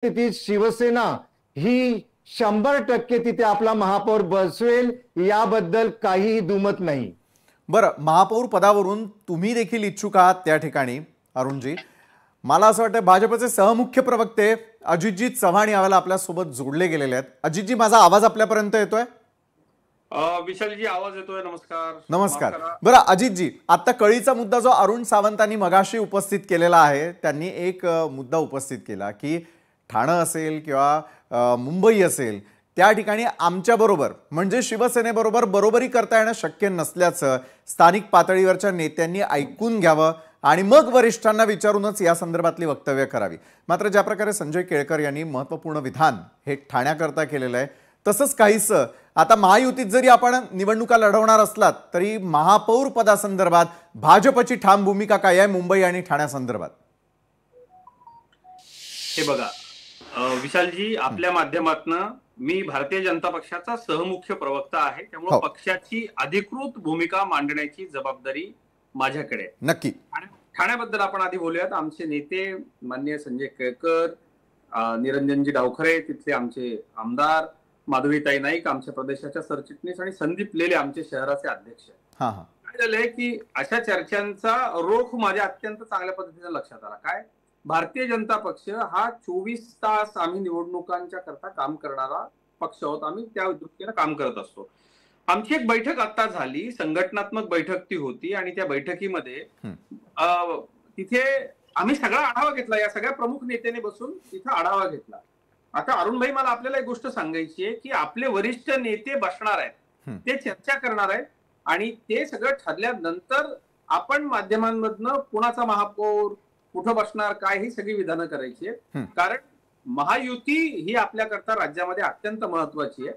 परिस्थितीत शिवसेना ही 100% तिथे आपला महापौर बसवेल याबद्दल काहीही दुमत नाही। बरं, महापौर पदावरून तुम्ही देखील इच्छुक आहात त्या ठिकाणी अरुणजी। मला असं वाटतं भाजपचे सहमुख्य प्रवक्ते अजितजी चव्हाण यावेळेला आपल्या सोबत जोडले गेलेले आहेत। अजितजी, माझा आवाज आपल्यापर्यंत येतोय? विशालजी, आवाज येतोय? नमस्कार। नमस्कार। बरं अजितजी, आता कळीचा मुद्दा जो अरुण सावंतांनी मगाशी उपस्थित केलेला आहे, त्यांनी एक मुद्दा उपस्थित केला की ठाणे असेल किंवा मुंबई असेल त्या ठिकाणी आमच्याबरोबर म्हणजे शिवसेनेबरोबर बरोबरी करता येणं शक्य नसल्याचं स्थानिक पातळीवरच्या नेत्यांनी ऐकून घ्यावं आणि मग वरिष्ठांना विचारूनच या संदर्भातली वक्तव्य करावी। मात्र ज्या प्रकारे संजय केळकर यांनी महत्त्वपूर्ण विधान हे ठाण्याकरता केलेलं आहे, तसंच काहीसं आता महायुतीत जरी आपण निवडणुका लढवणार असलात तरी महापौर पदासंदर्भात भाजपची ठाम भूमिका काय आहे मुंबई आणि ठाण्यासंदर्भात? हे बघा विशालजी, आपल्या माध्यमातून मी भारतीय जनता पक्षाचा सहमुख्य प्रवक्ता आहे, त्यामुळे पक्षाची अधिकृत भूमिका मांडण्याची जबाबदारी माझ्याकडे आहे। नक्की ठाण्याबद्दल आपण आधी बोलूयात। आमचे नेते माननीय संजय केळकर, निरंजनजी डावखरे तिथले आमचे आमदार, माधवीताई नाईक आमच्या प्रदेशाच्या सरचिटणीस आणि संदीप लेले आमचे शहराचे अध्यक्ष। काय झालंय की अशा चर्चांचा रोख माझ्या अत्यंत चांगल्या पद्धतीने लक्षात आला। काय, भारतीय जनता पक्ष हा 24 तास आम्ही निवडणुकांच्या करता काम करणारा पक्ष आहोत। आम्ही त्या दृष्टीने काम करत असतो। आमची एक बैठक आता झाली, संघटनात्मक बैठक ती होती आणि त्या बैठकीमध्ये तिथे आम्ही सगळा आढावा घेतला। या सगळ्या प्रमुख नेत्याने बसून तिथे आढावा घेतला। आता अरुण भाई, मला आपल्याला एक गोष्ट सांगायची आहे की आपले वरिष्ठ नेते बसणार आहेत, ते चर्चा करणार आहेत आणि ते सगळं ठरल्यानंतर आपण माध्यमांमधनं कुणाचा महापौर कुठं बसणार काय ही सगळी विधानं करायची आहे। कारण महायुती ही आपल्याकरता राज्यामध्ये अत्यंत महत्वाची आहे।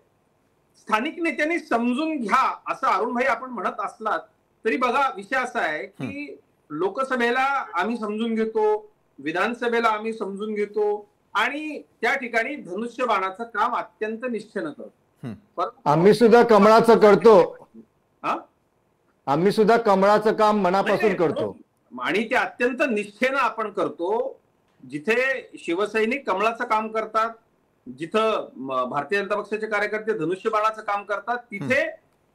स्थानिक नेत्यांनी समजून घ्या असं अरुण भाई आपण म्हणत असलात तरी बघा, विषय असा आहे की लोकसभेला आम्ही समजून घेतो, विधानसभेला आम्ही समजून घेतो आणि त्या ठिकाणी धनुष्यबाणाचं काम अत्यंत निष्ठेनं करतो। आम्ही सुद्धा कमळाचं करतो, आम्ही सुद्धा कमळाचं काम मनापासून करतो आणि ते अत्यंत निष्ठेनं आपण करतो। जिथे शिवसैनिक कमळाचं काम करतात, जिथं भारतीय जनता पक्षाचे कार्यकर्ते धनुष्यबाणाचं काम करतात, तिथे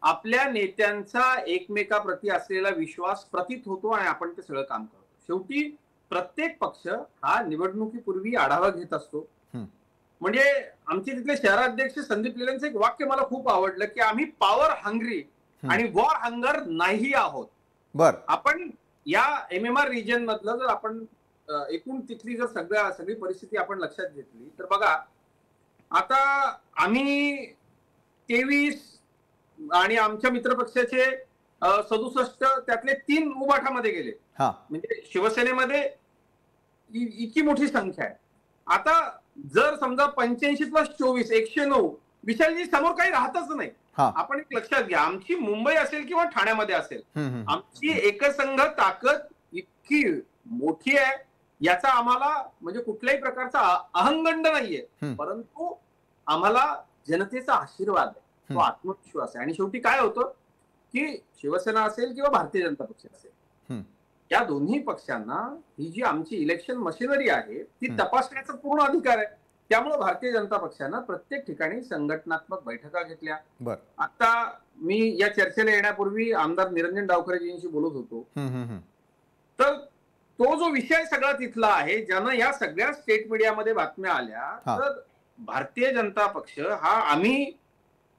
आपल्या नेत्यांचा एकमेकाप्रती असलेला विश्वास प्रतीत होतो आणि आपण ते सगळं काम करतो। शेवटी प्रत्येक पक्ष हा निवडणुकीपूर्वी आढावा घेत असतो। म्हणजे आमचे तिथले शहराध्यक्ष संदीप लेलेंचं एक वाक्य मला खूप आवडलं की आम्ही पॉवर हंग्री आणि वॉर हंगर नाही आहोत। आपण या MMR रिजन मधलं जर आपण एकूण तिथली जर सगळी परिस्थिती आपण लक्षात घेतली तर बघा, आता आम्ही 23 आणि आमच्या मित्रपक्षाचे 67 त्यातले 3 उभाठामध्ये गेले, म्हणजे शिवसेनेमध्ये इतकी मोठी संख्या आहे। आता जर समजा 85+24 109 विशालजी समोर काही राहतच नाही। आपण एक लक्षात घ्या, आमची मुंबई असेल किंवा ठाण्यामध्ये असेल, आमची एकसंघ ताकद इतकी मोठी आहे याचा आम्हाला म्हणजे कुठल्याही प्रकारचा अहंगंड नाहीये, परंतु आम्हाला जनतेचा आशीर्वाद आहे, तो आत्मविश्वास आहे। आणि शेवटी काय होतं की शिवसेना असेल किंवा भारतीय जनता पक्ष असेल, या दोन्ही पक्षांना ही जी आमची इलेक्शन मशिनरी आहे ती तपासण्याचा पूर्ण अधिकार आहे। त्यामुळे भारतीय जनता पक्षानं प्रत्येक ठिकाणी संघटनात्मक बैठका घेतल्या। आता मी या चर्चेला येण्यापूर्वी आमदार निरंजन डावखरेजींशी बोलत होतो, तर तो जो विषय सगळा तिथला आहे, ज्यानं या सगळ्या स्टेट मीडियामध्ये बातम्या आल्या, तर भारतीय जनता पक्ष हा आम्ही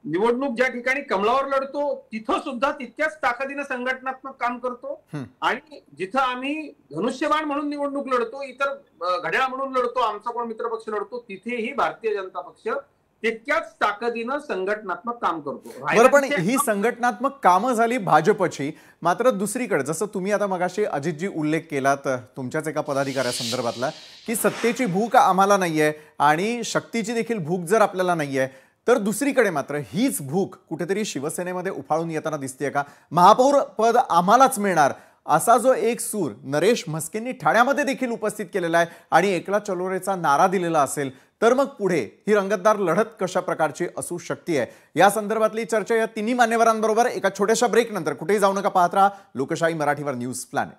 निवडणूक ज्या ठिकाणी कमळावर लढतो तिथं सुद्धा तितक्याच ताकदीनं संघटनात्मक काम करतो आणि जिथं आम्ही धनुष्यबाण म्हणून निवडणूक लढतो, इतर घड्याळ म्हणून लढतो, आमचा कोण मित्रपक्ष लढतो, तिथेही भारतीय जनता पक्ष तितक्याच ताकदीनं संघटनात्मक काम करतो। बरं, पण ही संघटनात्मक कामं झाली भाजपची, मात्र दुसरीकडे जसं तुम्ही आता मगाशी अजितजी उल्लेख केलात तुमच्याच एका पदाधिकाऱ्या संदर्भातला की सत्तेची भूक आम्हाला नाहीये आणि शक्तीची देखील भूक जर आपल्याला नाहीये, तर दुसरीकडे मात्र हीच भूक कुठेतरी शिवसेनेमध्ये उफाळून येताना दिसतेय का? महापौर पद आम्हालाच मिळणार असा जो एक सूर नरेश म्हस्केंनी ठाण्यामध्ये देखील उपस्थित केलेला आहे आणि एकला चलोरेचा नारा दिलेला असेल, तर मग पुढे ही रंगतदार लढत कशा प्रकारची असू शकते या संदर्भातली चर्चा या तिन्ही मान्यवरांबरोबर एका छोट्याशा ब्रेक नंतर कुठेही जाऊ नका, पाहत राहा लोकशाही मराठीवर न्यूज प्लॅनेट।